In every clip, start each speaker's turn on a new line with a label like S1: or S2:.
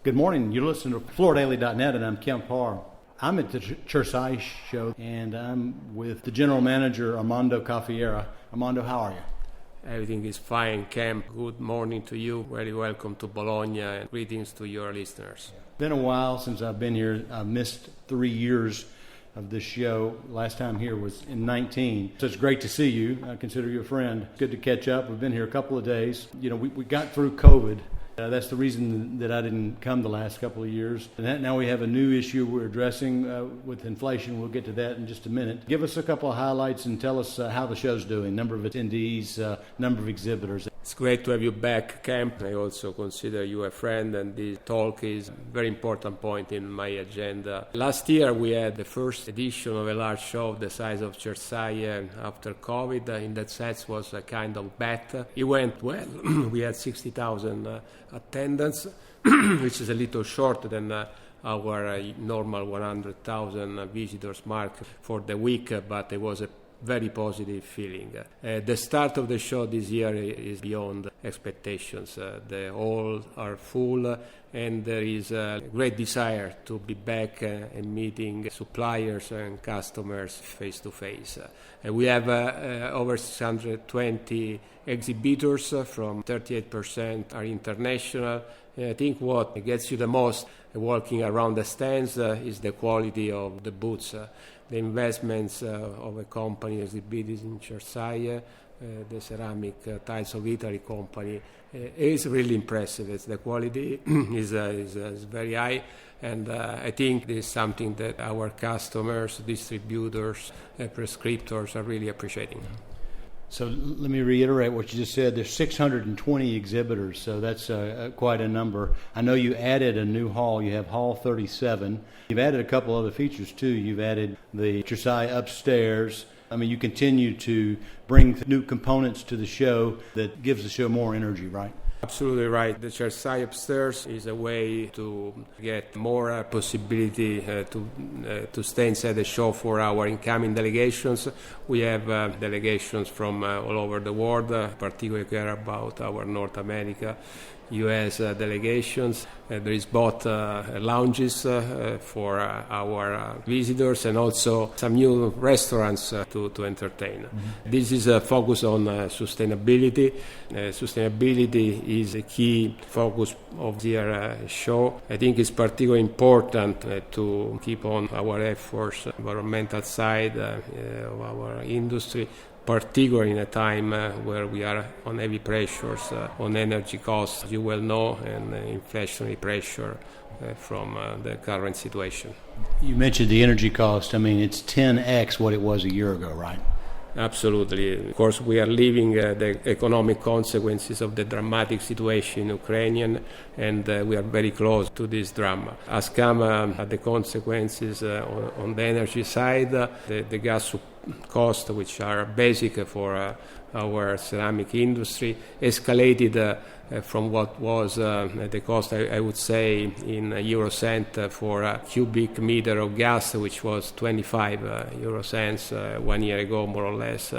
S1: Good morning. You're listening to FloorDaily.net, and I'm Kemp Harr. I'm at the Cersaie Show, and I'm with the general manager, Armando Cafiero. Armando, how are you?
S2: Everything is fine, Kemp. Good morning to you. Very welcome to Bologna, and greetings to your listeners.
S1: Been a while since I've been here. I missed 3 years of this show. Last time here was in 19. So it's great to see you. I consider you a friend. Good to catch up. We've been here a couple of days. You know, we got through COVID. That's the reason that I didn't come the last couple of years. And now we have a new issue we're addressing with inflation. We'll get to that in just a minute. Give us a couple of highlights and tell us how the show's doing, number of attendees, number of exhibitors.
S2: It's great to have you back, Kemp. I also consider you a friend, and this talk is a very important point in my agenda. Last year we had the first edition of a large show of the size of Cersaie after COVID. In that sense was a kind of bet. It went well. We had 60,000 attendance, which is a little short than our normal 100,000 visitors mark for the week, but it was a very positive feeling. The start of the show this year is beyond expectations. The halls are full, and there is a great desire to be back and meeting suppliers and customers face to face. We have over 620 exhibitors, from 38% are international. I think what gets you the most walking around the stands is the quality of the booths. The investments of a company exhibited in Cersaie, the ceramic tiles of Italy company, is really impressive. The quality is very high, and I think this is something that our customers, distributors, prescriptors are really appreciating.
S1: So let me reiterate what you just said. There's 620 exhibitors, so that's quite a number. I know you added a new hall. You have Hall 37. You've added a couple other features, too. You've added the Cersaie upstairs. I mean, you continue to bring new components to the show that gives the show more energy, right?
S2: Absolutely right. The Cersaie upstairs is a way to get more possibility to stay inside the show for our incoming delegations. We have delegations from all over the world, particularly care about our North America, U.S. delegations. There is both lounges for our visitors and also some new restaurants to entertain. Mm-hmm. This is a focus on sustainability. Sustainability is a key focus of their show. I think it's particularly important to keep on our efforts, environmental side of our industry, particularly in a time where we are on heavy pressures on energy costs, as you well know, and inflationary pressure from the current situation.
S1: You mentioned the energy cost. I mean, it's 10x what it was a year ago, right?
S2: Absolutely. Of course, we are living the economic consequences of the dramatic situation in Ukraine, and we are very close to this drama. As come the consequences on the energy side, the gas costs, which are basic for our ceramic industry, escalated from what was the cost, I would say, in euro cent for a cubic meter of gas, which was 25 euro cents 1 year ago, more or less,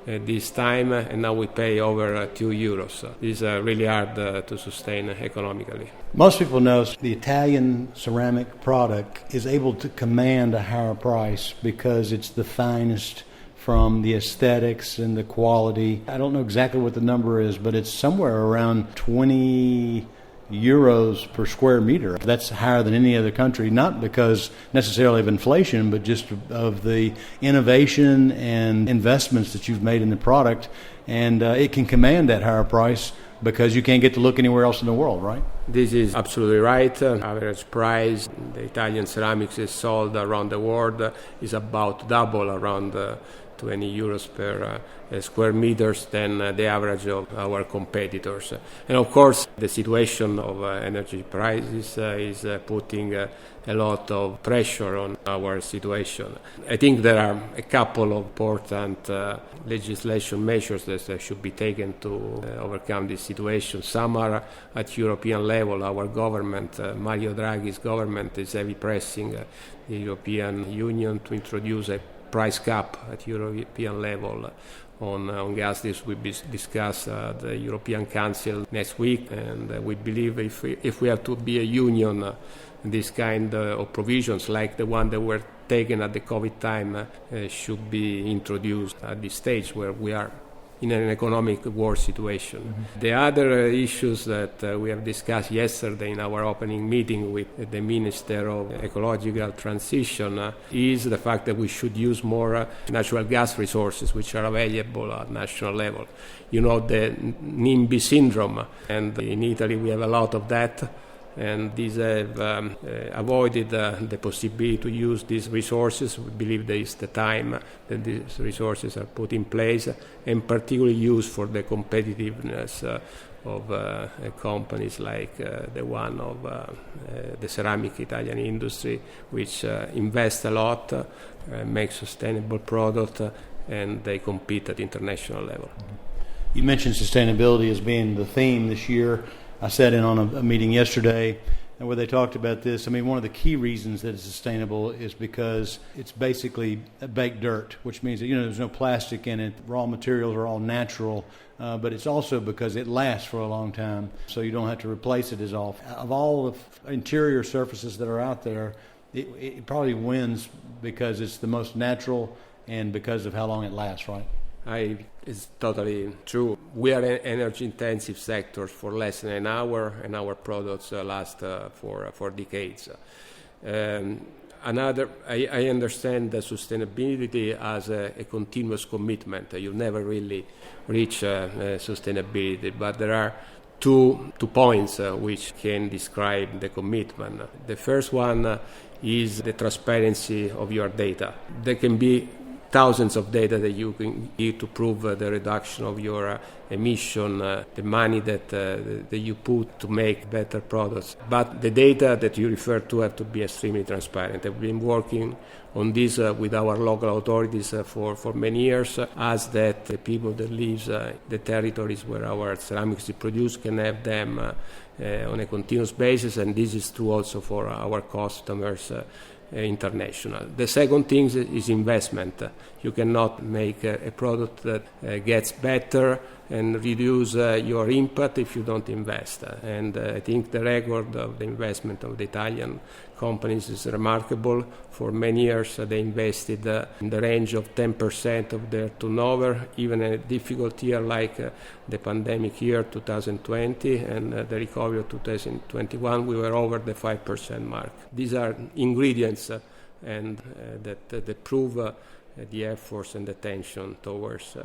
S2: this time, and now we pay over 2 euros. This is really hard to sustain economically.
S1: Most people know the Italian ceramic product is able to command a higher price because it's the finest from the aesthetics and the quality. I don't know exactly what the number is, but it's somewhere around 20 euros per square meter. That's higher than any other country, not because necessarily of inflation, but just of the innovation and investments that you've made in the product. And it can command that higher price because you can't get to look anywhere else in the world, right?
S2: This is absolutely right. Average price, the Italian ceramics is sold around the world, is about double, around 20 euros per square meters than the average of our competitors. And of course, the situation of energy prices is putting a lot of pressure on our situation. I think there are a couple of important legislation measures that should be taken to overcome this situation. Some are at European level. Our government, Mario Draghi's government, is heavy pressing the European Union to introduce a price cap at European level on gas. This will be discussed at the European Council next week, and we believe if we have to be a union, this kind of provisions like the one that were taken at the COVID time should be introduced at this stage where we are in an economic war situation. Mm-hmm. The other issues that we have discussed yesterday in our opening meeting with the Minister of Ecological Transition is the fact that we should use more natural gas resources which are available at national level. You know, the NIMBY syndrome, and in Italy we have a lot of that. And these have avoided the possibility to use these resources. We believe there is the time that these resources are put in place, and particularly used for the competitiveness of companies like the one of the ceramic Italian industry, which invest a lot, make sustainable product, and they compete at international level.
S1: You mentioned sustainability as being the theme this year. I sat in on a meeting yesterday where they talked about this. I mean, one of the key reasons that it's sustainable is because it's basically baked dirt, which means that, there's no plastic in it. Raw materials are all natural, but it's also because it lasts for a long time, so you don't have to replace it as often. Of all the interior surfaces that are out there, it probably wins because it's the most natural and because of how long it lasts, right?
S2: It's totally true. We are an energy-intensive sector for less than an hour, and our products last for decades. I understand that sustainability as a continuous commitment. You never really reach sustainability, but there are two points which can describe the commitment. The first one is the transparency of your data. There can be thousands of data that you can give to prove the reduction of your emission, the money that you put to make better products. But the data that you refer to have to be extremely transparent. I've been working on this with our local authorities for many years, as that the people that live the territories where our ceramics is produced can have them on a continuous basis, and this is true also for our customers international. The second thing is investment. You cannot make a product that gets better and reduce your impact if you don't invest. And I think the record of the investment of the Italian companies is remarkable. For many years they invested in the range of 10% of their turnover, even in a difficult year like the pandemic year 2020 and the recovery of 2021, we were over the 5% mark. These are ingredients and that prove the efforts and attention towards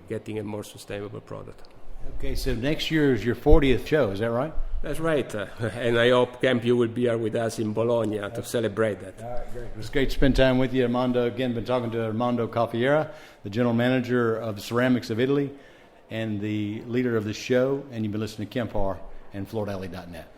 S2: getting a more sustainable product.
S1: Okay, so next year is your 40th show, is that right?
S2: That's right, and I hope, Kemp, you will be here with us in Bologna to celebrate that.
S1: All right, great. It was great to spend time with you, Armando. Again, been talking to Armando Cafiero, the general manager of the Ceramics of Italy and the leader of the show, and you've been listening to Kemp Harr and FloorDaily.net.